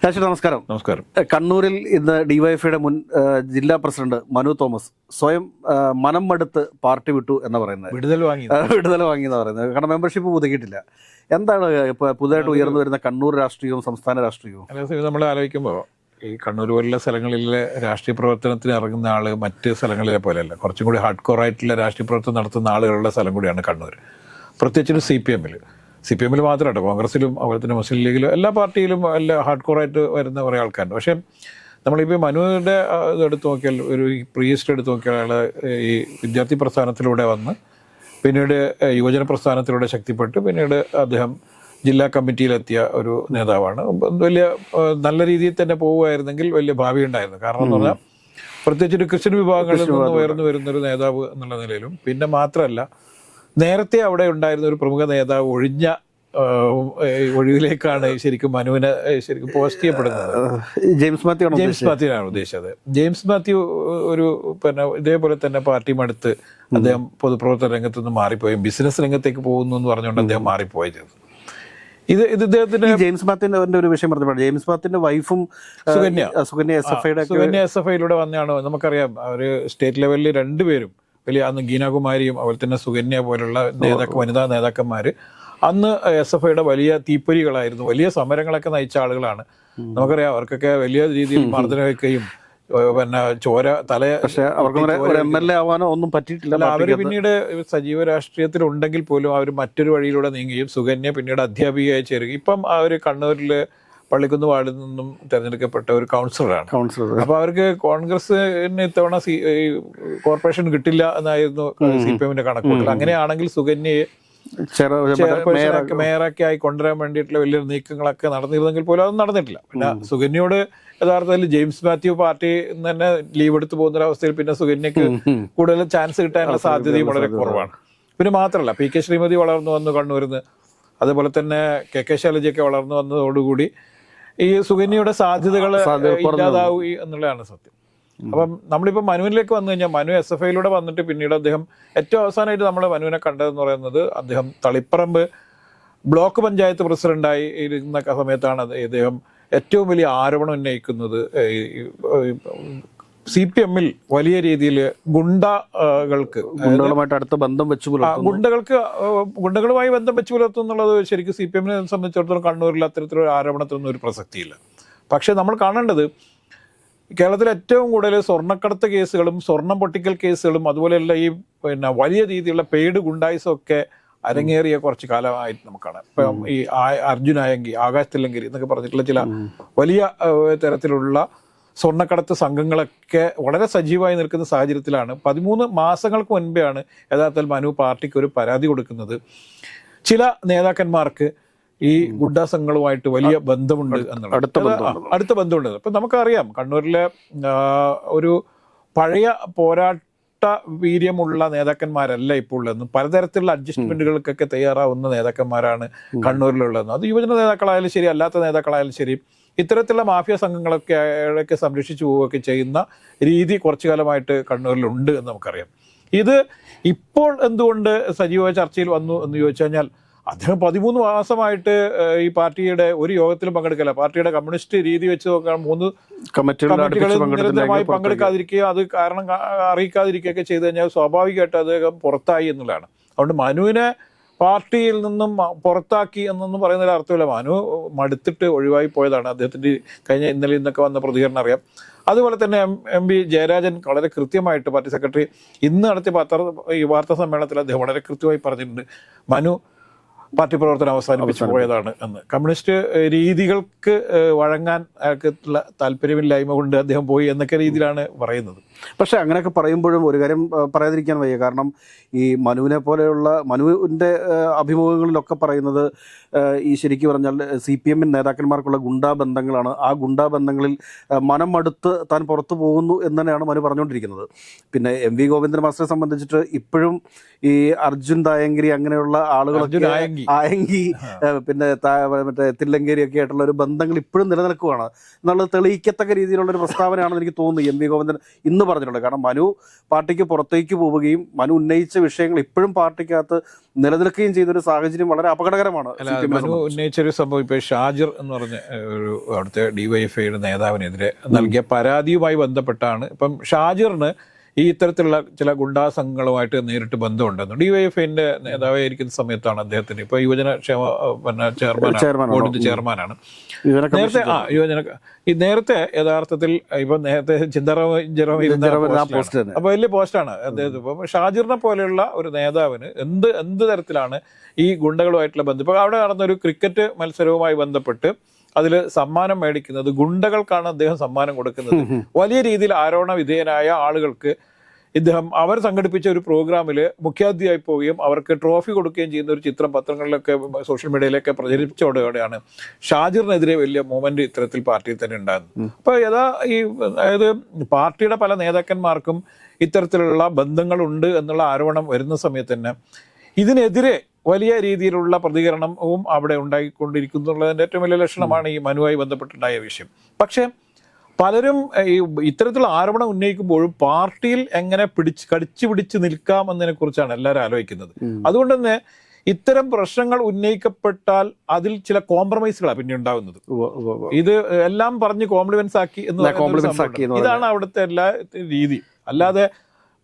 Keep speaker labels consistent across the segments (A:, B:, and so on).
A: ശാശ്വത നമസ്കാരം.
B: നമസ്കാരം.
A: കണ്ണൂരിൽ ഇന്ന് ഡിവൈഎഫ്ഐയുടെ മുൻ ജില്ലാ പ്രസിഡന്റ് മനു തോമസ് സ്വയം മനം മടുത്ത് പാർട്ടി വിട്ടു എന്ന് പറയുന്നത്, വിടുതൽ വാങ്ങി എന്ന് പറയുന്നത്. കാരണം മെമ്പർഷിപ്പ് പുതുക്കിയിട്ടില്ല. എന്താണ് ഇപ്പോൾ പുതുതായിട്ട് ഉയർന്നു വരുന്ന കണ്ണൂർ രാഷ്ട്രീയവും സംസ്ഥാന രാഷ്ട്രീയവും?
B: നമ്മൾ ആലോചിക്കുമ്പോൾ ഈ കണ്ണൂർ പോലുള്ള സ്ഥലങ്ങളിലെ രാഷ്ട്രീയ പ്രവർത്തനത്തിന് ഇറങ്ങുന്ന ആൾ മറ്റ് സ്ഥലങ്ങളിലെ പോലെയല്ല. കുറച്ചും കൂടി ഹാർഡ് കോർ ആയിട്ടുള്ള രാഷ്ട്രീയ പ്രവർത്തനം നടത്തുന്ന ആളുകളുടെ സ്ഥലം കൂടിയാണ് കണ്ണൂർ. പ്രത്യേകിച്ചും സി പി എമ്മിൽ മാത്രമല്ല, കോൺഗ്രസിലും അതുപോലെ തന്നെ മുസ്ലിം ലീഗിലും എല്ലാ പാർട്ടിയിലും എല്ലാ ഹാർഡ് കോറായിട്ട് വരുന്ന കുറേ ആൾക്കാരുണ്ട്. പക്ഷേ നമ്മളിപ്പോൾ മനുവിൻ്റെ ഇതെടുത്ത് നോക്കിയാൽ, ഒരു പ്രീസ്റ്റ് എടുത്ത് നോക്കിയാൽ, അയാൾ ഈ വിദ്യാർത്ഥി പ്രസ്ഥാനത്തിലൂടെ വന്ന് പിന്നീട് യുവജന പ്രസ്ഥാനത്തിലൂടെ ശക്തിപ്പെട്ട് പിന്നീട് അദ്ദേഹം ജില്ലാ കമ്മിറ്റിയിലെത്തിയ ഒരു നേതാവാണ്. വലിയ നല്ല രീതിയിൽ തന്നെ പോവുകയായിരുന്നെങ്കിൽ വലിയ ഭാവി ഉണ്ടായിരുന്നു. കാരണം എന്ന് പറഞ്ഞാൽ പ്രത്യേകിച്ച് ഒരു ക്രിസ്ത്യൻ വിഭാഗങ്ങളിൽ നിന്ന് ഉയർന്നു വരുന്നൊരു നേതാവ് എന്നുള്ള നിലയിലും, പിന്നെ മാത്രമല്ല നേരത്തെ അവിടെ ഉണ്ടായിരുന്ന ഒരു പ്രമുഖ നേതാവ് ഒഴിവിലേക്കാണ് ശരിക്കും മനുവിനെ ശരിക്കും പോസ്റ്റ് ചെയ്യപ്പെടുന്നത്. ജെയിംസ് മാത്യുവാണ് ഉദ്ദേശിച്ചത്. ജെയിംസ് മാത്യു ഒരു ഇതേപോലെ തന്നെ പാർട്ടി മടുത്ത് അദ്ദേഹം പൊതുപ്രവർത്തന രംഗത്ത് നിന്ന് മാറിപ്പോയി ബിസിനസ് രംഗത്തേക്ക് പോകുന്നു എന്ന് പറഞ്ഞുകൊണ്ട് അദ്ദേഹം മാറിപ്പോയി ചെയ്തത്. ഇത് ഇദ്ദേഹത്തിന്റെ
A: ജെയിംസ് മാത്യുവിന്റെ ഒരു വിഷയം പറഞ്ഞപ്പോൾ ജെയിംസ് മാത്യുവിന്റെ വൈഫും സുകന്യ
B: എസ് എഫ് ഐയിലൂടെ വന്നതാണ്. നമുക്കറിയാം, അവര് സ്റ്റേറ്റ് ലെവലിൽ രണ്ടുപേരും വലിയ, അന്ന് ഗീനാകുമാരിയും അതുപോലെ തന്നെ സുകന്യ പോലുള്ള വനിതാ നേതാക്കന്മാർ അന്ന് എസ് എഫ് ഐയുടെ വലിയ തീപ്പൊരികളായിരുന്നു. വലിയ സമരങ്ങളൊക്കെ നയിച്ച ആളുകളാണ്. നമുക്കറിയാം, അവർക്കൊക്കെ വലിയ രീതിയിൽ മർദ്ദനമേൽക്കുകയും പിന്നെ
A: പക്ഷേ അവർക്ക് MLA ആവാനോ ഒന്നും പറ്റിയിട്ടില്ല.
B: അവർ പിന്നീട് സജീവ രാഷ്ട്രീയത്തിലുണ്ടെങ്കിൽ പോലും അവർ മറ്റൊരു വഴിയിലൂടെ നീങ്ങുകയും സുകന്യ പിന്നീട് അധ്യാപികയായി ചേരുകയും ഇപ്പം അവർ കണ്ണൂരിൽ പള്ളിക്കുന്ന് വാർഡിൽ നിന്നും തിരഞ്ഞെടുക്കപ്പെട്ട ഒരു കൗൺസിലറാണ്. അപ്പൊ അവർക്ക് കോൺഗ്രസിന് ഇത്തവണ കോർപ്പറേഷൻ കിട്ടില്ല എന്നായിരുന്നു CPM-ന്റെ കണക്കുകൂട്ടൽ. അങ്ങനെയാണെങ്കിൽ സുകന്യയെ മേയറൊക്കെ ആയി കൊണ്ടുവരാൻ വേണ്ടിയിട്ടുള്ള വലിയ നീക്കങ്ങളൊക്കെ നടന്നിരുന്നെങ്കിൽ പോലും അതൊന്നും നടന്നിട്ടില്ല. പിന്നെ സുകന്യയോട് യഥാർത്ഥത്തിൽ ജെയിംസ് മാത്യു പാർട്ടി തന്നെ ലീവ് എടുത്ത് പോകുന്നൊരവസ്ഥയിൽ പിന്നെ സുകന്യക്ക് കൂടുതൽ ചാൻസ് കിട്ടാനുള്ള സാധ്യതയും വളരെ കുറവാണ്. പിന്നെ മാത്രമല്ല, PK ശ്രീമതി വളർന്നു വന്നു കണ്ണൂരിന്ന്, അതേപോലെ തന്നെ KK ശൈലജയൊക്കെ വളർന്നു വന്നതോടുകൂടി ഈ സുകന്യയുടെ സാധ്യതകൾ ഇല്ലാതാവും എന്നുള്ളതാണ് സത്യം. അപ്പം നമ്മളിപ്പോൾ മനുവിലേക്ക് വന്നു കഴിഞ്ഞാൽ, മനു SF ഐയിലൂടെ വന്നിട്ട് പിന്നീട് അദ്ദേഹം ഏറ്റവും അവസാനമായിട്ട് നമ്മൾ മനുവിനെ കണ്ടതെന്ന് പറയുന്നത് അദ്ദേഹം തളിപ്പറമ്പ് ബ്ലോക്ക് പഞ്ചായത്ത് പ്രസിഡന്റായി ഇരുന്ന സമയത്താണ് ഇദ്ദേഹം ഏറ്റവും വലിയ ആരോപണം ഉന്നയിക്കുന്നത്. CPM-ൽ വലിയ രീതിയിൽ ഗുണ്ടകളുമായി ബന്ധം വെച്ച് പുലർത്തും എന്നുള്ളത് ശരിക്കും CPM-നെ സംബന്ധിച്ചിടത്തോളം കണ്ണൂരിൽ അത്തരത്തിലൊരു ആരോപണത്തിനൊന്നും ഒരു പ്രസക്തിയില്ല. പക്ഷെ നമ്മൾ കാണേണ്ടത്, കേരളത്തിൽ ഏറ്റവും കൂടുതൽ സ്വർണ്ണക്കടത്ത് കേസുകളും സ്വർണം പൊട്ടിക്കൽ കേസുകളും അതുപോലെയുള്ള ഈ വലിയ രീതിയിലുള്ള പെയ്ഡ് ഗുണ്ടായിസം ഒക്കെ അരങ്ങേറിയ കുറച്ച് കാലമായിട്ട് നമുക്കാണ്. ഇപ്പം ഈ അർജുൻ ആയങ്കി, ആകാശ് തില്ലങ്കേരി എന്നൊക്കെ പറഞ്ഞിട്ടുള്ള ചില വലിയ തരത്തിലുള്ള സ്വർണ്ണക്കടത്ത് സംഘങ്ങളൊക്കെ വളരെ സജീവമായി നിൽക്കുന്ന സാഹചര്യത്തിലാണ് 13 മാസങ്ങൾക്ക് മുൻപെയാണ് യഥാർത്ഥത്തിൽ മനു പാർട്ടിക്ക് ഒരു പരാതി കൊടുക്കുന്നത്. ചില നേതാക്കന്മാർക്ക് ഈ ഗുണ്ടാ സംഘങ്ങളുമായിട്ട് വലിയ ബന്ധമുണ്ട് എന്നുള്ളത്, അടുത്ത ബന്ധമുണ്ട്. ഇപ്പം നമുക്കറിയാം, കണ്ണൂരിലെ ഒരു പഴയ പോരാട്ട വീര്യമുള്ള നേതാക്കന്മാരല്ല ഇപ്പോൾ ഉള്ളതെന്നും പലതരത്തിലുള്ള അഡ്ജസ്റ്റ്മെന്റുകൾക്കൊക്കെ തയ്യാറാവുന്ന നേതാക്കന്മാരാണ് കണ്ണൂരിലുള്ളതെന്നും. അത് യുവജന നേതാക്കളായാലും ശരി, അല്ലാത്ത നേതാക്കളായാലും ശരി, ഇത്തരത്തിലുള്ള മാഫിയ സംഘങ്ങളൊക്കെ സംരക്ഷിച്ചു പോവുകയൊക്കെ ചെയ്യുന്ന രീതി കുറച്ചു കാലമായിട്ട് കണ്ണൂരിലുണ്ട് എന്ന് നമുക്കറിയാം. ഇത് ഇപ്പോൾ എന്തുകൊണ്ട് സജീവ ചർച്ചയിൽ വന്നു എന്ന് ചോദിച്ചു കഴിഞ്ഞാൽ, അദ്ദേഹം 13 മാസമായിട്ട് ഈ പാർട്ടിയുടെ ഒരു യോഗത്തിലും പങ്കെടുക്കില്ല. പാർട്ടിയുടെ കമ്മ്യൂണിസ്റ്റ് രീതി വെച്ച് നോക്കാൻ 3 കമ്മിറ്റികളിൽ നിരന്തരമായി പങ്കെടുക്കാതിരിക്കുക, അത് കാരണം അറിയിക്കാതിരിക്കുകയൊക്കെ ചെയ്തു കഴിഞ്ഞാൽ സ്വാഭാവികമായിട്ട് അദ്ദേഹം പുറത്തായി എന്നുള്ളതാണ്. അതുകൊണ്ട് മനുവിനെ പാർട്ടിയിൽ നിന്നും പുറത്താക്കി എന്നൊന്നും പറയുന്നതിൽ അർത്ഥമില്ല. മനു മടുത്തിട്ട് ഒഴിവായി പോയതാണ്. അദ്ദേഹത്തിൻ്റെ കഴിഞ്ഞ ഇന്നലെ ഇന്നൊക്കെ വന്ന പ്രതികരണം അറിയാം. അതുപോലെ തന്നെ MP ജയരാജൻ വളരെ കൃത്യമായിട്ട്, പാർട്ടി സെക്രട്ടറി, ഇന്ന് നടത്തിയ വാർത്താ സമ്മേളനത്തിൽ അദ്ദേഹം വളരെ കൃത്യമായി പറഞ്ഞിട്ടുണ്ട്, മനു പാർട്ടി പ്രവർത്തനം അവസാനിപ്പിച്ചു പോയതാണ് എന്ന്. കമ്മ്യൂണിസ്റ്റ് രീതികൾക്ക് വഴങ്ങാൻ അയാൾക്കുള്ള താല്പര്യമില്ലായ്മ കൊണ്ട് അദ്ദേഹം പോയി എന്നൊക്കെ രീതിയിലാണ് പറയുന്നത്.
A: പക്ഷേ അങ്ങനെയൊക്കെ പറയുമ്പോഴും ഒരു കാര്യം പറയാതിരിക്കാൻ വയ്യ. കാരണം ഈ മനുവിനെ പോലെയുള്ള മനുവിൻ്റെ അഭിമുഖങ്ങളിലൊക്കെ പറയുന്നത് ഈ ശരിക്കും പറഞ്ഞാൽ CPM നേതാക്കന്മാർക്കുള്ള ഗുണ്ടാ ബന്ധങ്ങളാണ്. ആ ഗുണ്ടാ ബന്ധങ്ങളിൽ മനം മടുത്ത് താൻ പുറത്തു പോകുന്നു എന്ന് തന്നെയാണ് മനു പറഞ്ഞുകൊണ്ടിരിക്കുന്നത്. പിന്നെ MV ഗോവിന്ദൻ മാസ്റ്ററെ സംബന്ധിച്ചിട്ട് ഇപ്പോഴും ഈ അർജുൻ തായങ്കരി അങ്ങനെയുള്ള ആളുകളൊക്കെ, ആയങ്കി പിന്നെ മറ്റേ തില്ലങ്കേരിയൊക്കെ ആയിട്ടുള്ള ഒരു ബന്ധങ്ങൾ ഇപ്പോഴും നിലനിൽക്കുകയാണ് എന്നുള്ളത് തെളിയിക്കത്തക്ക രീതിയിലുള്ളൊരു പ്രസ്താവനയാണെന്ന് എനിക്ക് തോന്നുന്നു MV ഗോവിന്ദൻ ഇന്ന് പറഞ്ഞിട്ടുള്ളത്. കാരണം മനു പാർട്ടിക്ക് പുറത്തേക്ക് പോവുകയും മനു ഉന്നയിച്ച വിഷയങ്ങൾ ഇപ്പോഴും പാർട്ടിക്കകത്ത് നിലനിൽക്കുകയും ചെയ്തൊരു സാഹചര്യം വളരെ അപകടകരമാണ്.
B: മനു ഉന്നയിച്ചൊരു സംഭവം ഇപ്പോൾ ഷാജിർ എന്ന് പറഞ്ഞ ഒരു അവിടുത്തെ ഡിവൈഎഫ്ഐയുടെ നേതാവിനെതിരെ നൽകിയ പരാതിയുമായി ബന്ധപ്പെട്ടാണ് ഇപ്പം ഷാജിറിന് ഈ ഇത്തരത്തിലുള്ള ചില ഗുണ്ടാ സംഘങ്ങളുമായിട്ട് നേരിട്ട് ബന്ധമുണ്ടെന്ന് ഡിവൈഎഫ്ഐന്റെ നേതാവായിരിക്കുന്ന സമയത്താണ് അദ്ദേഹത്തിന് ഇപ്പോൾ യുവജനക്ഷേമ ചെയർമാനാണ്, ബോർഡിന്റെ ചെയർമാനാണ്. നേരത്തെ യഥാർത്ഥത്തിൽ ഇപ്പൊ നേരത്തെ അപ്പൊ വലിയ പോസ്റ്റാണ് അദ്ദേഹത്തിന്. ഇപ്പൊ ഷാജിറിനെ പോലെയുള്ള ഒരു നേതാവിന് എന്ത് തരത്തിലാണ് ഈ ഗുണ്ടകളുമായിട്ടുള്ള ബന്ധം? ഇപ്പൊ അവിടെ നടന്ന ഒരു ക്രിക്കറ്റ് മത്സരവുമായി ബന്ധപ്പെട്ട് അതിൽ സമ്മാനം മേടിക്കുന്നത് ഗുണ്ടകൾക്കാണ് അദ്ദേഹം സമ്മാനം കൊടുക്കുന്നത്. വലിയ രീതിയിൽ ആരോപണ വിധേയനായ ആളുകൾക്ക് ഇദ്ദേഹം അവർ സംഘടിപ്പിച്ച ഒരു പ്രോഗ്രാമിൽ മുഖ്യാതിഥിയായി പോവുകയും അവർക്ക് ട്രോഫി കൊടുക്കുകയും ചെയ്യുന്ന ഒരു ചിത്രം പത്രങ്ങളിലൊക്കെ സോഷ്യൽ മീഡിയയിലൊക്കെ പ്രചരിപ്പിച്ചതോടെയാണ് ഷാജിറിനെതിരെ വലിയ മൂവ്മെന്റ് ഇത്തരത്തിൽ പാർട്ടിയിൽ തന്നെ ഉണ്ടാകുന്നത്. അപ്പൊ അതായത് പാർട്ടിയുടെ പല നേതാക്കന്മാർക്കും ഇത്തരത്തിലുള്ള ബന്ധങ്ങളുണ്ട് എന്നുള്ള ആരോപണം വരുന്ന സമയത്ത് തന്നെ ഇതിനെതിരെ വലിയ രീതിയിലുള്ള പ്രതികരണവും അവിടെ ഉണ്ടായിക്കൊണ്ടിരിക്കുന്നുള്ളതിൻ്റെ ഏറ്റവും വലിയ ലക്ഷണമാണ് ഈ മനുവായി ബന്ധപ്പെട്ടുണ്ടായ വിഷയം. പക്ഷേ പലരും ഈ ഇത്തരത്തിലുള്ള ആരോപണം ഉന്നയിക്കുമ്പോഴും പാർട്ടിയിൽ എങ്ങനെ കടിച്ചു പിടിച്ച് നിൽക്കാം എന്നതിനെ കുറിച്ചാണ് എല്ലാവരും ആലോചിക്കുന്നത്. അതുകൊണ്ട് തന്നെ ഇത്തരം പ്രശ്നങ്ങൾ ഉന്നയിക്കപ്പെട്ടാൽ അതിൽ ചില കോംപ്രമൈസുകളാണ് പിന്നെ ഉണ്ടാകുന്നത്. ഇത് എല്ലാം പറഞ്ഞ് കോംപ്ലിമെന്റ്സ് ആക്കി ഇതാണ് അവിടുത്തെ എല്ലാ രീതി. അല്ലാതെ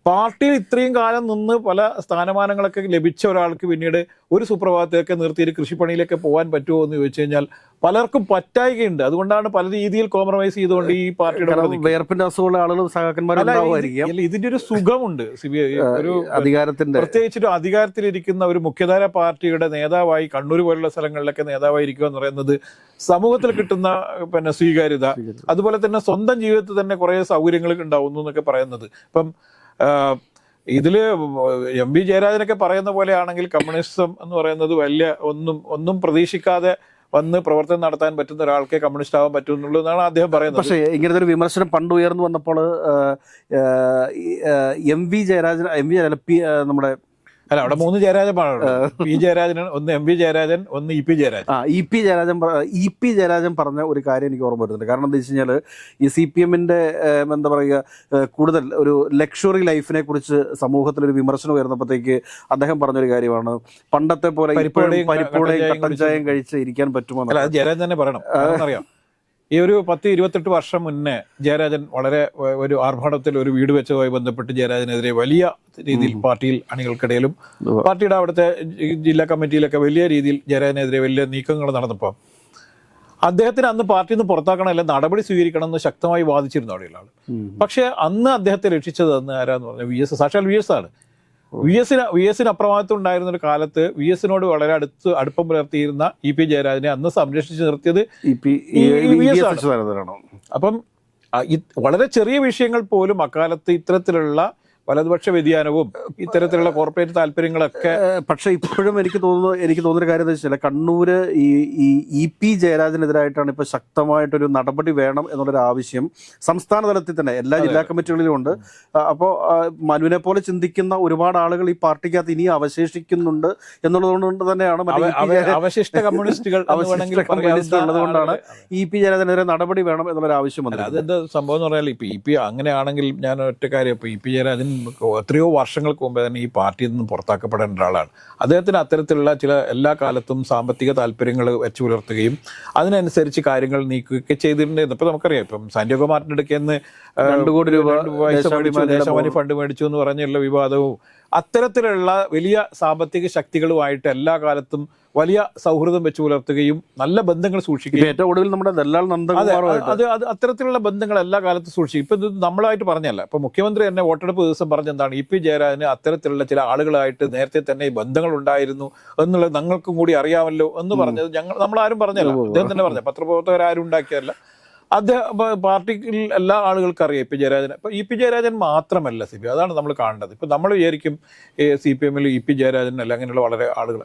B: പാർട്ടിയിൽ ഇത്രയും കാലം നിന്ന് പല സ്ഥാനമാനങ്ങളൊക്കെ ലഭിച്ച ഒരാൾക്ക് പിന്നീട് ഒരു സുപ്രഭാതത്തെയൊക്കെ നിർത്തിയിട്ട് കൃഷിപ്പണിയിലൊക്കെ പോകാൻ പറ്റുമോ എന്ന് ചോദിച്ചു കഴിഞ്ഞാൽ പലർക്കും പറ്റായികയുണ്ട്. അതുകൊണ്ടാണ് പല രീതിയിൽ കോംപ്രമൈസ് ചെയ്തുകൊണ്ട് ഈ പാർട്ടിയുടെ
A: വേർപ്പിന്റെ അസുഖമുള്ള ആളുകളും സഹാക്കന്മാരും
B: ഇതിന്റെ ഒരു സുഖമുണ്ട്. ഒരു
A: അധികാരത്തിന്റെ
B: പ്രത്യേകിച്ചിട്ട് അധികാരത്തിലിരിക്കുന്ന ഒരു മുഖ്യധാര പാർട്ടിയുടെ നേതാവായി കണ്ണൂർ പോലുള്ള സ്ഥലങ്ങളിലൊക്കെ നേതാവായിരിക്കുക എന്ന് പറയുന്നത് സമൂഹത്തിൽ കിട്ടുന്ന സ്വീകാര്യത, അതുപോലെ തന്നെ സ്വന്തം ജീവിതത്തിൽ തന്നെ കുറെ സൗകര്യങ്ങൾ ഉണ്ടാവുന്നു എന്നൊക്കെ പറയുന്നത്. ഇപ്പം ഇതില് എം.വി. ജയരാജനൊക്കെ പറയുന്ന പോലെയാണെങ്കിൽ കമ്മ്യൂണിസം എന്ന് പറയുന്നത് വലിയ ഒന്നും പ്രതീക്ഷിക്കാതെ വന്ന് പ്രവർത്തനം നടത്താൻ പറ്റുന്ന ഒരാൾക്കേ കമ്മ്യൂണിസ്റ്റ് ആവാൻ പറ്റുന്നുള്ളതാണ് അദ്ദേഹം പറയുന്നത്.
A: പക്ഷേ ഇങ്ങനത്തെ ഒരു വിമർശനം പണ്ട് ഉയർന്നു വന്നപ്പോൾ എം.വി. ജയരാജൻ നമ്മുടെ
B: അവിടെ 3 ജയരാജനാണ്. പി ജയരാജൻ, ഒന്ന് എം.വി. ജയരാജൻ, ഒന്ന് ഇ.പി. ജയരാജൻ.
A: ഇ.പി. ജയരാജൻ പറഞ്ഞ ഒരു കാര്യം എനിക്ക് ഓർമ്മ വരുന്നുണ്ട്. കാരണം എന്താ വെച്ച് കഴിഞ്ഞാൽ ഈ CPM-ന്റെ എന്താ പറയുക കൂടുതൽ ഒരു ലക്ഷറി ലൈഫിനെ കുറിച്ച് സമൂഹത്തിലൊരു വിമർശനം ഉയർന്നപ്പോഴത്തേക്ക് അദ്ദേഹം പറഞ്ഞൊരു കാര്യമാണ്, പണ്ടത്തെ പോലെ പരിപ്പൂടെയും കട്ടൻ ചായയും കഴിച്ച് ഇരിക്കാൻ പറ്റുമോ?
B: അല്ല, അത് ജയരാജൻ തന്നെ പറയണം. അറിയാം, ഈ ഒരു 10-28 വർഷം മുന്നേ ജയരാജൻ വളരെ ഒരു ആർഭാടത്തിൽ ഒരു വീട് വെച്ചതുമായി ബന്ധപ്പെട്ട് ജയരാജനെതിരെ വലിയ രീതിയിൽ പാർട്ടിയിൽ അണികൾക്കിടയിലും പാർട്ടിയുടെ അവിടുത്തെ ജില്ലാ കമ്മിറ്റിയിലൊക്കെ വലിയ രീതിയിൽ ജയരാജനെതിരെ വലിയ നീക്കങ്ങൾ നടന്നപ്പോൾ അദ്ദേഹത്തിന് അന്ന് പാർട്ടിയിൽ നിന്ന് പുറത്താക്കണം, അല്ല നടപടി സ്വീകരിക്കണം എന്ന് ശക്തമായി വാദിച്ചിരുന്നു അവിടെയുള്ള ആൾ. പക്ഷേ അന്ന് അദ്ദേഹത്തെ രക്ഷിച്ചത് അന്ന് ആരാന്ന് പറഞ്ഞാൽ സാക്ഷാൽ വി എസ് ആണ്. വി എസിന് അപ്രമാദിത്വം ഉണ്ടായിരുന്ന ഒരു കാലത്ത് വി എസിനോട് വളരെ അടുപ്പം പുലർത്തിയിരുന്ന ഇ.പി. ജയരാജനെ അന്ന് സംരക്ഷിച്ച് നിർത്തിയത് വി എസ് ആണ്. അപ്പം വളരെ ചെറിയ വിഷയങ്ങൾ പോലും അക്കാലത്ത് ഇത്തരത്തിലുള്ള വലതുപക്ഷ വ്യതിയാനവും ഇത്തരത്തിലുള്ള കോർപ്പറേറ്റ് താല്പര്യങ്ങളൊക്കെ.
A: പക്ഷെ ഇപ്പോഴും എനിക്ക് തോന്നുന്ന കാര്യം എന്താ വെച്ചാൽ കണ്ണൂര് ഈ ഇ.പി. ജയരാജനെതിരായിട്ടാണ് ഇപ്പൊ ശക്തമായിട്ടൊരു നടപടി വേണം എന്നുള്ളൊരു ആവശ്യം സംസ്ഥാന തലത്തിൽ തന്നെ എല്ലാ ജില്ലാ കമ്മിറ്റികളിലും ഉണ്ട്. അപ്പോൾ മനുവിനെ പോലെ ചിന്തിക്കുന്ന ഒരുപാട് ആളുകൾ ഈ പാർട്ടിക്കകത്ത് ഇനി അവശേഷിക്കുന്നുണ്ട് എന്നുള്ളതുകൊണ്ട് തന്നെയാണ്
B: അവശിഷ്ട കമ്മ്യൂണിസ്റ്റുകൾ
A: ഉള്ളതുകൊണ്ടാണ് ഇ.പി. ജയരാജനെതിരെ നടപടി വേണം എന്നുള്ളൊരു ആവശ്യം വന്നത്.
B: അതെന്താ സംഭവം എന്ന് പറഞ്ഞാൽ ഇപ്പൊ ഇ.പി. അങ്ങനെയാണെങ്കിൽ ഞാൻ ഒറ്റ കാര്യം, ഇപ്പൊ ഇ.പി. ജയരാജൻ എത്രയോ വർഷങ്ങൾക്ക് മുമ്പേ തന്നെ ഈ പാർട്ടിയിൽ നിന്ന് പുറത്താക്കപ്പെടേണ്ട ഒരാളാണ്. അദ്ദേഹത്തിന് അത്തരത്തിലുള്ള ചില എല്ലാ കാലത്തും സാമ്പത്തിക താല്പര്യങ്ങൾ വെച്ചു പുലർത്തുകയും അതിനനുസരിച്ച് കാര്യങ്ങൾ നീക്കുകയൊക്കെ ചെയ്തിട്ടുണ്ട്. ഇപ്പൊ നമുക്കറിയാം, ഇപ്പം സാന്റിയാഗോ മാർട്ടിന്റെ അടുക്കെന്ന് 2 കോടി രൂപ ദേശാഭിമാനി ഫണ്ട് മേടിച്ചു എന്ന് പറഞ്ഞുള്ള വിവാദവും അത്തരത്തിലുള്ള വലിയ സാമ്പത്തിക ശക്തികളുമായിട്ട് എല്ലാ കാലത്തും വലിയ സൗഹൃദം വെച്ച് പുലർത്തുകയും നല്ല ബന്ധങ്ങൾ സൂക്ഷിക്കുകയും
A: ഏറ്റവും ഒടുവിൽ നമ്മുടെ ദല്ലാൽ
B: അത് അത്തരത്തിലുള്ള ബന്ധങ്ങൾ എല്ലാ കാലത്തും സൂക്ഷിക്കും. ഇപ്പൊ ഇത് നമ്മളായിട്ട് പറഞ്ഞല്ല, ഇപ്പൊ മുഖ്യമന്ത്രി തന്നെ വോട്ടെടുപ്പ് ദിവസം പറഞ്ഞെന്താണ്, ഇ.പി. ജയരാജന് അത്തരത്തിലുള്ള ചില ആളുകളായിട്ട് നേരത്തെ തന്നെ ഈ ബന്ധങ്ങൾ ഉണ്ടായിരുന്നു എന്നുള്ളത് ഞങ്ങൾക്കും കൂടി അറിയാമല്ലോ എന്ന് പറഞ്ഞത് നമ്മളാരും പറഞ്ഞല്ല, അദ്ദേഹം തന്നെ പറഞ്ഞ പത്രപ്രവർത്തകരാരും ഉണ്ടാക്കിയതല്ല. അദ്ദേഹം പാർട്ടിയിൽ എല്ലാ ആളുകൾക്കും അറിയാം ഇ.പി. ജയരാജനെ. ഇപ്പൊ ഇ.പി. ജയരാജൻ മാത്രമല്ല അതാണ് നമ്മൾ കാണേണ്ടത്. ഇപ്പൊ നമ്മൾ വിചാരിക്കും CPM-ൽ ഇ.പി. ജയരാജൻ അല്ല, അങ്ങനെയുള്ള വളരെ ആളുകൾ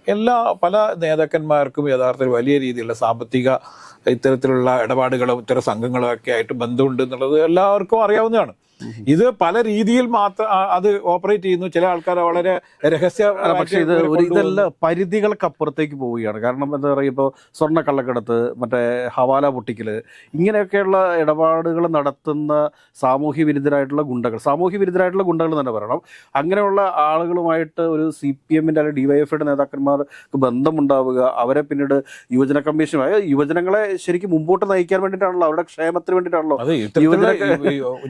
B: പല നേതാക്കന്മാർക്കും യഥാർത്ഥത്തിൽ വലിയ രീതിയിലുള്ള സാമ്പത്തിക ഇത്തരത്തിലുള്ള ഇടപാടുകളും ഇത്തരം സംഘങ്ങളും ഒക്കെ ആയിട്ട് ബന്ധമുണ്ട് എന്നുള്ളത് എല്ലാവർക്കും അറിയാവുന്നതാണ്. ഇത് പല രീതിയിൽ മാത്രം അത് ഓപ്പറേറ്റ് ചെയ്യുന്നു. ചില ആൾക്കാർ വളരെ രഹസ്യ,
A: പക്ഷേ ഇത് ഇതെല്ലാം പരിധികൾക്കപ്പുറത്തേക്ക് പോവുകയാണ്. കാരണം എന്താ പറയുക, ഇപ്പോൾ സ്വർണ്ണ കള്ളക്കടത്ത്, മറ്റേ ഹവാല പൊട്ടിക്കൽ, ഇങ്ങനെയൊക്കെയുള്ള ഇടപാടുകൾ നടത്തുന്ന സാമൂഹ്യ വിരുദ്ധരായിട്ടുള്ള ഗുണ്ടകൾ തന്നെ പറയണം. അങ്ങനെയുള്ള ആളുകളുമായിട്ട് ഒരു CPM അല്ലെങ്കിൽ DYFIയുടെ നേതാക്കന്മാർക്ക് ബന്ധമുണ്ടാവുക, അവരെ പിന്നീട് യുവജന കമ്മീഷനുമായി യുവജനങ്ങളെ ശരിക്കും മുമ്പോട്ട് നയിക്കാൻ വേണ്ടിയിട്ടാണല്ലോ, അവരുടെ ക്ഷേമത്തിന് വേണ്ടിയിട്ടാണല്ലോ.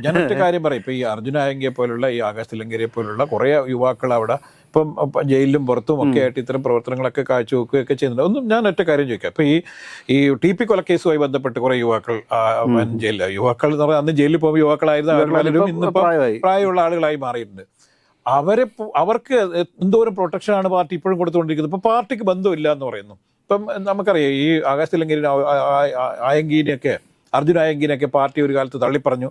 B: ഞാൻ ഒറ്റ കാര്യം പറയും, ഇപ്പൊ ഈ അർജുന അയങ്കിയെ പോലുള്ള, ഈ ആകാശ് തില്ലങ്കേരിയെ പോലുള്ള കുറെ യുവാക്കൾ അവിടെ ഇപ്പം ജയിലിലും പുറത്തും ഒക്കെ ആയിട്ട് ഇത്തരം പ്രവർത്തനങ്ങളൊക്കെ കാഴ്ചവെക്കുകയൊക്കെ ചെയ്യുന്നുണ്ട്. ഒന്നും ഞാൻ ഒറ്റ കാര്യം ചോദിക്കാം, ഇപ്പൊ ഈ TP കൊലക്കേസുമായി ബന്ധപ്പെട്ട് കുറെ യുവാക്കൾ യുവാക്കൾ എന്ന് പറഞ്ഞാൽ അന്ന് ജയിലിൽ പോകുമ്പോൾ യുവാക്കളായിരുന്നു പലരും ഇന്നിപ്പോ പ്രായമുള്ള ആളുകളായി മാറിയിട്ടുണ്ട്. അവർക്ക് എന്തോരം പ്രൊട്ടക്ഷനാണ് പാർട്ടി ഇപ്പോഴും കൊടുത്തുകൊണ്ടിരിക്കുന്നത്. ഇപ്പൊ പാർട്ടിക്ക് ബന്ധമില്ല എന്ന് പറയുന്നു. ഇപ്പം നമുക്കറിയാം, ഈ ആകാശ് തില്ലങ്കേരി അയങ്കീനെയൊക്കെ, അർജുന അയങ്കീനെയൊക്കെ പാർട്ടി ഒരു കാലത്ത് തള്ളിപ്പറഞ്ഞു.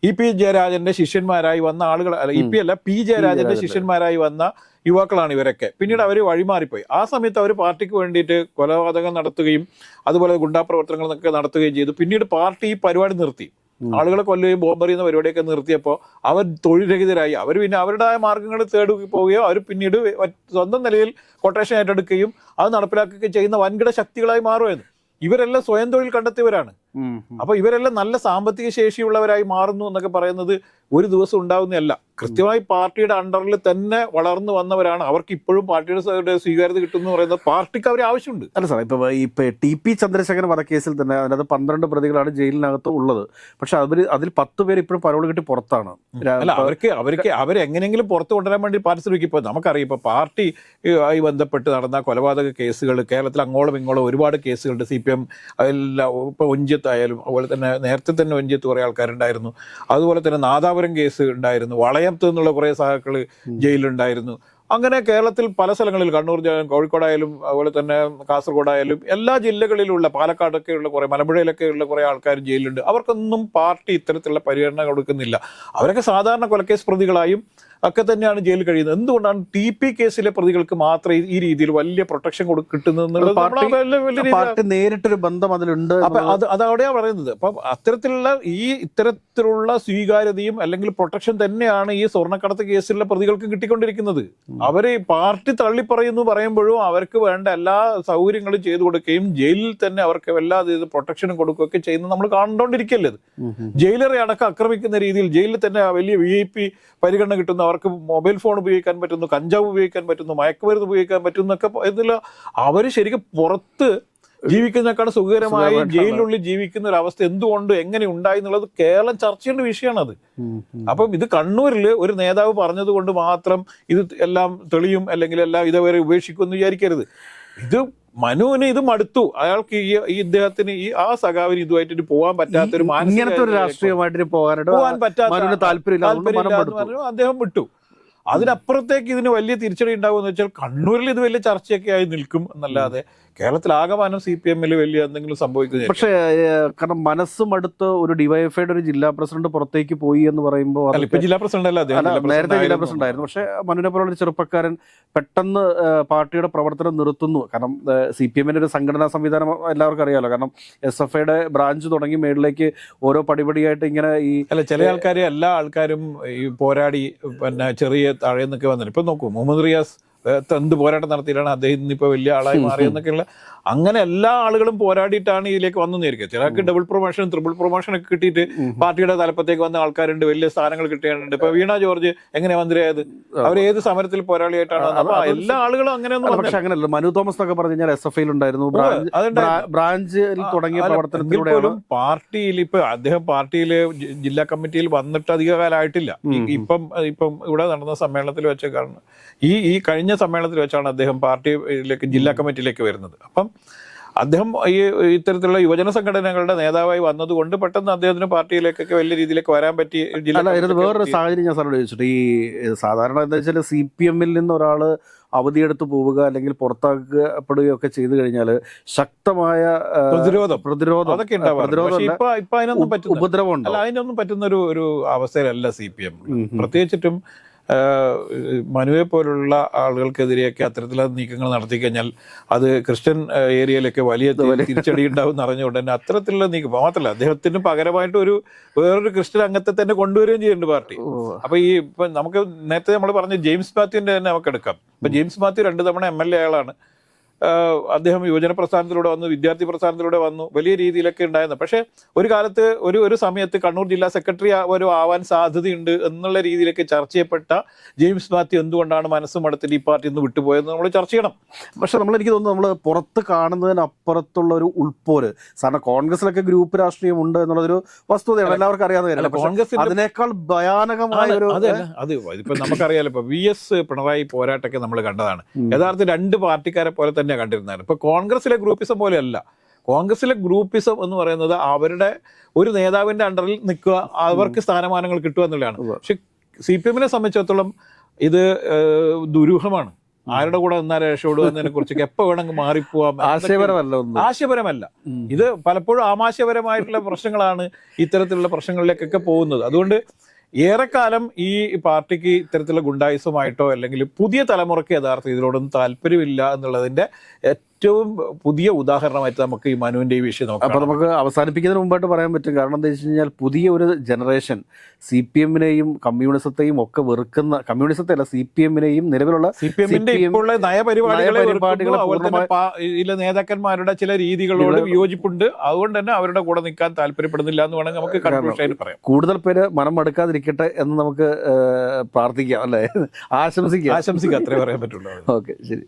B: EP ജയരാജന്റെ ശിഷ്യന്മാരായി വന്ന ആളുകൾ, അല്ല EP അല്ല, P ജയരാജന്റെ ശിഷ്യന്മാരായി വന്ന യുവാക്കളാണ് ഇവരൊക്കെ. പിന്നീട് അവർ വഴിമാറിപ്പോയി. ആ സമയത്ത് അവർ പാർട്ടിക്ക് വേണ്ടിയിട്ട് കൊലപാതകം നടത്തുകയും അതുപോലെ ഗുണ്ടാപ്രവർത്തനങ്ങളൊക്കെ നടത്തുകയും ചെയ്തു. പിന്നീട് പാർട്ടി ഈ പരിപാടി നിർത്തി. ആളുകളെ കൊല്ലുകയും ബോംബെറിയുന്ന പരിപാടിയൊക്കെ നിർത്തിയപ്പോൾ അവർ തൊഴിൽരഹിതരായി. അവർ പിന്നെ അവരുടേതായ മാർഗങ്ങൾ തേടി പോവുകയോ അവർ പിന്നീട് സ്വന്തം നിലയിൽ കൊട്ടേഷൻ ഏറ്റെടുക്കുകയും അത് നടപ്പിലാക്കുകയും ചെയ്യുന്ന വൻകിട ശക്തികളായി മാറുമായിരുന്നു. ഇവരെല്ലാം സ്വയം തൊഴിൽ കണ്ടെത്തിയവരാണ്. അപ്പൊ ഇവരെല്ലാം നല്ല സാമ്പത്തിക ശേഷിയുള്ളവരായി മാറുന്നു എന്നൊക്കെ പറയുന്നത് ഒരു ദിവസം ഉണ്ടാവുന്നതല്ല. കൃത്യമായി പാർട്ടിയുടെ അണ്ടറിൽ തന്നെ വളർന്നു വന്നവരാണ്. അവർക്ക് ഇപ്പോഴും പാർട്ടിയുടെ സ്വീകാര്യത കിട്ടുന്നു പറയുന്നത് പാർട്ടിക്ക് അവരെ ആവശ്യമുണ്ട്.
A: അല്ല സാർ, ഇപ്പൊ TP ചന്ദ്രശേഖരൻ വധക്കേസിൽ തന്നെ അതിനകത്ത് 12 പ്രതികളാണ് ജയിലിനകത്ത് ഉള്ളത്. പക്ഷെ അതിൽ 10 പേര് ഇപ്പോഴും പരോൾ കിട്ടി പുറത്താണ്.
B: അല്ല, അവരെങ്ങനെയെങ്കിലും പുറത്തു കൊണ്ടുവരാൻ വേണ്ടി പാർട്ടി ശ്രമിക്കും. ഇപ്പൊ നമുക്കറിയാം, ഇപ്പൊ പാർട്ടി ആയി ബന്ധപ്പെട്ട് നടന്ന കൊലപാതക കേസുകൾ കേരളത്തിൽ അങ്ങോളം ഇങ്ങോളം ഒരുപാട് കേസുകളുണ്ട്. CPM എല്ലാം ഇപ്പൊ ഒഞ്ചിയത്തായാലും, അതുപോലെ തന്നെ നേരത്തെ തന്നെ ഒഞ്ചിയത്ത് കുറെ ആൾക്കാരുണ്ടായിരുന്നു. അതുപോലെ തന്നെ നാദാപുരം കേസ് ഉണ്ടായിരുന്നു. വളയത്ത് നിന്നുള്ള കുറെ സഹാക്കൾ ജയിലുണ്ടായിരുന്നു. അങ്ങനെ കേരളത്തിൽ പല സ്ഥലങ്ങളിൽ, കണ്ണൂർ, കോഴിക്കോടായാലും അതുപോലെ തന്നെ കാസർഗോഡായാലും എല്ലാ ജില്ലകളിലുള്ള, പാലക്കാടൊക്കെയുള്ള കുറെ, മലമ്പുഴയിലൊക്കെയുള്ള കുറെ ആൾക്കാർ ജയിലുണ്ട്. അവർക്കൊന്നും പാർട്ടി ഇത്തരത്തിലുള്ള പരിഗണന കൊടുക്കുന്നില്ല. അവരൊക്കെ സാധാരണ കൊലക്കേസ് പ്രതികളായും ഒക്കെ തന്നെയാണ് ജയിലിൽ കഴിയുന്നത്. എന്തുകൊണ്ടാണ് TP കേസിലെ പ്രതികൾക്ക് മാത്രമേ ഈ രീതിയിൽ വലിയ പ്രൊട്ടക്ഷൻ കിട്ടുന്നത്?
A: പാർട്ടി നേരിട്ടൊരു ബന്ധം അതിലുണ്ട്.
B: അപ്പൊ അതവിടെയാണ് പറയുന്നത്. അപ്പൊ ഇത്തരത്തിലുള്ള സ്വീകാര്യതയും അല്ലെങ്കിൽ പ്രൊട്ടക്ഷൻ തന്നെയാണ് ഈ സ്വർണ്ണക്കടത്ത് കേസിലുള്ള പ്രതികൾക്ക് കിട്ടിക്കൊണ്ടിരിക്കുന്നത്. അവര് പാർട്ടി പറയുമ്പോഴും അവർക്ക് വേണ്ട എല്ലാ സൗകര്യങ്ങളും ചെയ്തു കൊടുക്കുകയും ജയിലിൽ തന്നെ അവർക്ക് എല്ലാ പ്രൊട്ടക്ഷനും കൊടുക്കുകയൊക്കെ ചെയ്യുന്നത് നമ്മൾ കണ്ടുകൊണ്ടിരിക്കല്ലേ. ജയിലറെ അടക്കം ആക്രമിക്കുന്ന രീതിയിൽ ജയിലിൽ തന്നെ വലിയ VIP പരിഗണന കിട്ടുന്നു. അവർക്ക് മൊബൈൽ ഫോൺ ഉപയോഗിക്കാൻ പറ്റുന്നു, കഞ്ചാവ് ഉപയോഗിക്കാൻ പറ്റുന്നു, മയക്കുമരുന്ന് ഉപയോഗിക്കാൻ പറ്റുന്നു എന്നൊക്കെ ഇതിൽ അവർ ശരിക്കും പുറത്ത് ജീവിക്കുന്നതിനേക്കാൾ സുഖകരമായി ജയിലിനുള്ളിൽ ജീവിക്കുന്ന ഒരു അവസ്ഥ എന്തുകൊണ്ട്, എങ്ങനെ ഉണ്ടായി എന്നുള്ളത് കേരളം ചർച്ച ചെയ്യേണ്ട വിഷയമാണത്. അപ്പം ഇത് കണ്ണൂരിൽ ഒരു നേതാവ് പറഞ്ഞത് കൊണ്ട് മാത്രം ഇത് എല്ലാം തെളിയും അല്ലെങ്കിൽ എല്ലാം ഇതുവരെ ഉപേക്ഷിക്കുമെന്ന് വിചാരിക്കരുത്. ഇത് മനുവിന് ഇത് മടുത്തു. അയാൾക്ക് ഈ ഇദ്ദേഹത്തിന് ആ സഖാവിന് ഇതുമായിട്ട് പോകാൻ പറ്റാത്തൊരു
A: രാഷ്ട്രീയമായിട്ട്
B: പോകാൻ പറ്റാത്ത താല്പര്യം അദ്ദേഹം വിട്ടു. അതിനപ്പുറത്തേക്ക് ഇതിന് വലിയ തിരിച്ചടി ഉണ്ടാകുമെന്ന് വെച്ചാൽ കണ്ണൂരിൽ ഇത് വലിയ ചർച്ചയൊക്കെ ആയി നിൽക്കും എന്നല്ലാതെ കേരളത്തിൽ ആകമാനം CPM-ൽ വലിയ എന്തെങ്കിലും സംഭവിക്കുന്നില്ല.
A: പക്ഷേ കാരണം മനസ്സും അടുത്ത് ഒരു DYFIയുടെ ഒരു ജില്ലാ പ്രസിഡന്റ് പുറത്തേക്ക് പോയി എന്ന് പറയുമ്പോൾ,
B: ഇപ്പൊ ജില്ലാ പ്രസിഡന്റ് അല്ല,
A: നേരത്തെ ജില്ലാ പ്രസിഡന്റ് ആയിരുന്നു. പക്ഷെ മനുവിനെ പോലുള്ള ഒരു ചെറുപ്പക്കാരൻ പെട്ടെന്ന് പാർട്ടിയുടെ പ്രവർത്തനം നിർത്തുന്നു. കാരണം CPM-ന്റെ ഒരു സംഘടനാ സംവിധാനം എല്ലാവർക്കും അറിയാലോ. കാരണം SFIയുടെ ബ്രാഞ്ച് തുടങ്ങി മേളിലേക്ക് ഓരോ പടിപടിയായിട്ട് ഇങ്ങനെ
B: ചില ആൾക്കാർ, എല്ലാ ആൾക്കാരും ഈ പോരാടി പിന്നെ ചെറിയ താഴേന്നൊക്കെ വന്നിട്ട് ഇപ്പൊ നോക്കൂ, മുഹമ്മദ് റിയാസ് എന്ത് പോരാട്ടം നടത്തിയിട്ടാണ് അദ്ദേഹം ഇന്നിപ്പോ വലിയ ആളായി മാറിയെന്നൊക്കെയുള്ള, അങ്ങനെ എല്ലാ ആളുകളും പോരാടിയിട്ടാണ് ഇതിലേക്ക് വന്നു നേരിക്കുക. ചിലർക്ക് ഡബിൾ പ്രൊമോഷൻ, ട്രിപ്പിൾ പ്രൊമോഷൻ ഒക്കെ കിട്ടിയിട്ട് പാർട്ടിയുടെ തലപ്പത്തേക്ക് വന്ന ആൾക്കാരുണ്ട്, വലിയ സ്ഥാനങ്ങൾ കിട്ടിയിട്ടുണ്ട്. ഇപ്പൊ വീണ ജോർജ് എങ്ങനെ മന്ത്രിയായത്? അവർ ഏത് സമരത്തിൽ പോരാളിയായിട്ടാണ്? അപ്പൊ എല്ലാ ആളുകളും അങ്ങനെയൊന്നും.
A: പക്ഷെ അങ്ങനെയല്ല. മനു തോമസ് എന്നൊക്കെ പറഞ്ഞു കഴിഞ്ഞാൽ SFIയിൽ ഉണ്ടായിരുന്നു, ബ്രാഞ്ചിൽ തുടങ്ങിയ പ്രവർത്തനത്തിലൂടെ
B: പാർട്ടിയിൽ ഇപ്പൊ അദ്ദേഹം പാർട്ടിയില് ജില്ലാ കമ്മിറ്റിയിൽ വന്നിട്ട് അധികകാലമായിട്ടില്ല. ഇപ്പം ഇവിടെ നടന്ന സമ്മേളനത്തിൽ വെച്ചേക്കാണ്, ഈ കഴിഞ്ഞ സമ്മേളനത്തിൽ വെച്ചാണ് അദ്ദേഹം പാർട്ടിയിലേക്ക്, ജില്ലാ കമ്മിറ്റിയിലേക്ക് വരുന്നത്. അപ്പം അദ്ദേഹം ഇത്തരത്തിലുള്ള യുവജന സംഘടനകളുടെ നേതാവായി വന്നതുകൊണ്ട് പെട്ടെന്ന് അദ്ദേഹത്തിന് പാർട്ടിയിലേക്കൊക്കെ വലിയ രീതിയിലേക്ക് വരാൻ പറ്റി.
A: വേറൊരു സാഹചര്യം ഞാൻ സാറോട് ചോദിച്ചിട്ട്, ഈ സാധാരണ എന്താ വെച്ചാൽ CPM-ൽ നിന്ന് ഒരാൾ അവധിയെടുത്ത് പോവുക അല്ലെങ്കിൽ പുറത്താക്കപ്പെടുകയൊക്കെ ചെയ്തു കഴിഞ്ഞാൽ ശക്തമായ ഉപദ്രവം
B: അതിനൊന്നും പറ്റുന്ന ഒരു അവസ്ഥയിലല്ല CPM. പ്രത്യേകിച്ചിട്ടും മനുവെ പോലുള്ള ആളുകൾക്കെതിരെയൊക്കെ അത്തരത്തിലുള്ള നീക്കങ്ങൾ നടത്തി കഴിഞ്ഞാൽ അത് ക്രിസ്ത്യൻ ഏരിയയിലൊക്കെ വലിയ തിരിച്ചടി ഉണ്ടാവും എന്ന് അറിഞ്ഞുകൊണ്ട് തന്നെ അത്തരത്തിലുള്ള നീക്കം മാത്രമല്ല അദ്ദേഹത്തിന് പകരമായിട്ട് വേറൊരു ക്രിസ്ത്യൻ അംഗത്തെ തന്നെ കൊണ്ടുവരികയും ചെയ്യുന്നുണ്ട് പാർട്ടി. അപ്പൊ ഇപ്പൊ നമുക്ക് നേരത്തെ നമ്മൾ പറഞ്ഞ ജെയിംസ് മാത്യുവിന്റെ തന്നെ നമുക്ക് എടുക്കാം. ഇപ്പൊ ജെയിംസ് മാത്യു 2 തവണ MLA ആളാണ്. അദ്ദേഹം യുവജന പ്രസ്ഥാനത്തിലൂടെ വന്നു, വിദ്യാർത്ഥി പ്രസ്ഥാനത്തിലൂടെ വന്നു, വലിയ രീതിയിലൊക്കെ ഉണ്ടായിരുന്നു. പക്ഷേ ഒരു കാലത്ത് ഒരു സമയത്ത് കണ്ണൂർ ജില്ലാ സെക്രട്ടറി ആവാൻ സാധ്യതയുണ്ട് എന്നുള്ള രീതിയിലൊക്കെ ചർച്ച ചെയ്യപ്പെട്ട ജെയിംസ് മാത്യു എന്തുകൊണ്ടാണ് മനസ്സും മടത്തിൽ ഈ പാർട്ടി നിന്ന് വിട്ടുപോയെന്ന് നമ്മൾ ചർച്ച ചെയ്യണം.
A: പക്ഷെ എനിക്ക് തോന്നുന്നു നമ്മൾ പുറത്ത് കാണുന്നതിനപ്പുറത്തുള്ള ഒരു ഉൾപ്പോര്, കാരണം കോൺഗ്രസിലൊക്കെ ഗ്രൂപ്പ് രാഷ്ട്രീയം ഉണ്ട് എന്നുള്ളതൊരു വസ്തുതയാണ്, എല്ലാവർക്കും അറിയാവുന്ന കാര്യമല്ല. കോൺഗ്രസ് അതിനേക്കാൾ ഭയാനകമായ ഒരു
B: അത് ഇപ്പൊ നമുക്കറിയാലോ. ഇപ്പൊ VS പിണറായി പോരാട്ടൊക്കെ നമ്മൾ കണ്ടതാണ്. യഥാർത്ഥത്തിൽ 2 പാർട്ടിക്കാരെ പോലെ തന്നെ കണ്ടിരുന്നതാണ്. ഇപ്പൊ കോൺഗ്രസിലെ ഗ്രൂപ്പിസം പോലെയല്ല. കോൺഗ്രസിലെ ഗ്രൂപ്പിസം എന്ന് പറയുന്നത് അവരുടെ ഒരു നേതാവിന്റെ അണ്ടറിൽ നിൽക്കുക, അവർക്ക് സ്ഥാനമാനങ്ങൾ കിട്ടുക എന്നുള്ളതാണ്. പക്ഷെ CPM-നെ സംബന്ധിച്ചിടത്തോളം ഇത് ദുരൂഹമാണ്. ആരുടെ കൂടെ നിന്നാൽ രക്ഷപ്പെടുക എന്നതിനെ കുറിച്ചൊക്കെ എപ്പോ വേണമെങ്കിൽ മാറിപ്പോവാം. ആശയപരമല്ല. ഇത് പലപ്പോഴും ആമാശയപരമായിട്ടുള്ള പ്രശ്നങ്ങളാണ് ഇത്തരത്തിലുള്ള പ്രശ്നങ്ങളിലേക്കൊക്കെ പോകുന്നത്. അതുകൊണ്ട് ഏറെക്കാലം ഈ പാർട്ടിക്ക് ഇത്തരത്തിലുള്ള ഗുണ്ടായുസമായിട്ടോ അല്ലെങ്കിൽ പുതിയ തലമുറയ്ക്ക് യഥാർത്ഥം ഇതിനോടൊന്നും താല്പര്യമില്ല എന്നുള്ളതിന്റെ ഏറ്റവും പുതിയ ഉദാഹരണമായിട്ട് നമുക്ക് ഈ മനുവിന്റെ ഈ വിഷയം നോക്കാം.
A: അപ്പോൾ നമുക്ക് അവസാനിപ്പിക്കുന്നതിന് മുമ്പായിട്ട് പറയാൻ പറ്റും. കാരണം എന്താ വെച്ച് കഴിഞ്ഞാൽ പുതിയ ഒരു ജനറേഷൻ CPM-നെയും കമ്മ്യൂണിസത്തെയും ഒക്കെ വെറുക്കുന്ന, കമ്മ്യൂണിസത്തെ അല്ല CPM-നെയും നിലവിലുള്ള
B: CPM-ന്റെ ഇപ്പോഴുള്ള നയപരിപാടികളെ നേതാക്കന്മാരുടെ ചില രീതികളോട് വിയോജിപ്പുണ്ട്. അതുകൊണ്ട് തന്നെ അവരുടെ കൂടെ നിൽക്കാൻ താല്പര്യപ്പെടുന്നില്ല എന്ന് വേണമെങ്കിൽ നമുക്ക് കൺക്ലൂഷനായിട്ട് പറയാം.
A: കൂടുതൽ പേര് മനം മടുക്കാതിരിക്കട്ടെ എന്ന് നമുക്ക് പ്രാർത്ഥിക്കാം, അല്ലേ? ആശംസിക്കാം.
B: അത്രേ പറയാൻ പറ്റുള്ളൂ.
A: ഓക്കെ, ശരി.